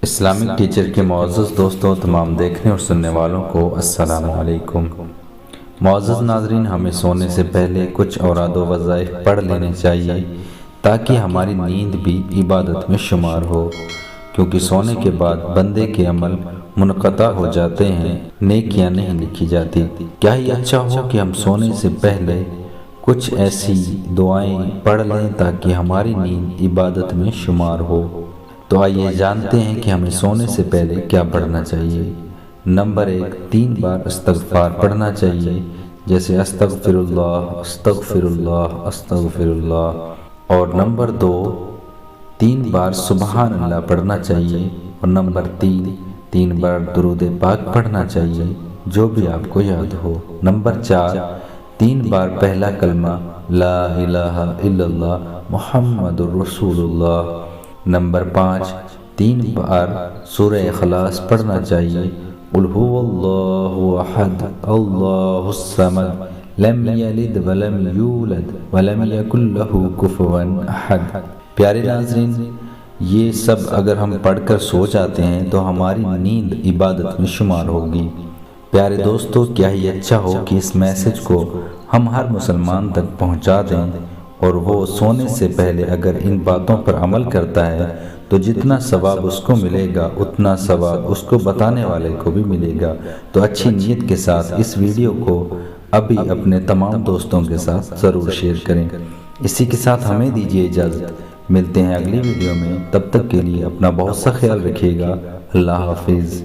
Islamic teacher کے معزز دوستوں، تمام دیکھنے اور سننے والوں کو السلام علیکم۔ معزز ناظرین، ہمیں سونے سے پہلے کچھ اوراد و وظائف پڑھ لینے چاہیے تاکہ ہماری نیند بھی عبادت میں شمار ہو، کیونکہ سونے کے بعد بندے کے عمل منقطع ہو جاتے ہیں، نیکیاں نہیں لکھی جاتی۔ کیا ہی اچھا ہو کہ ہم سونے سے پہلے کچھ ایسی دعائیں پڑھ لیں تاکہ ہماری نیند عبادت میں شمار ہو۔ تو آئیے جانتے ہیں کہ ہمیں سونے سے پہلے کیا پڑھنا چاہیے۔ نمبر 1، 3 بار استغفار پڑھنا چاہیے، جیسے استغفر اللہ استغفر اللہ استغفر اللہ۔ اور نمبر 2، 3 بار سبحان اللہ پڑھنا چاہیے۔ اور نمبر 3 بار درود پاک پڑھنا چاہیے، جو بھی آپ کو یاد ہو۔ نمبر 4، 3 بار پہلا کلمہ لا الہ الا اللہ محمد الرسول اللہ۔ نمبر 5، 3 بار سورہ اخلاص پڑھنا چاہیے، قل هو اللہ احد اللہ الصمد لم یلد ولم یولد ولم یکن له کفوا احد۔ پیارے ناظرین، یہ سب اگر ہم پڑھ کر سو جاتے ہیں تو ہماری نیند عبادت میں شمار ہوگی۔ پیارے دوستو، کیا ہی اچھا ہو کہ اس میسج کو ہم ہر مسلمان تک پہنچا دیں، اور وہ سونے سے پہلے اگر ان باتوں پر عمل کرتا ہے تو جتنا ثواب اس کو ملے گا اتنا ثواب اس کو بتانے والے کو بھی ملے گا۔ تو اچھی نیت کے ساتھ اس ویڈیو کو ابھی اپنے تمام دوستوں کے ساتھ ضرور شیئر کریں۔ اسی کے ساتھ ہمیں دیجیے اجازت، ملتے ہیں اگلی ویڈیو میں، تب تک کے لیے اپنا بہت سا خیال رکھیے گا۔ اللہ حافظ۔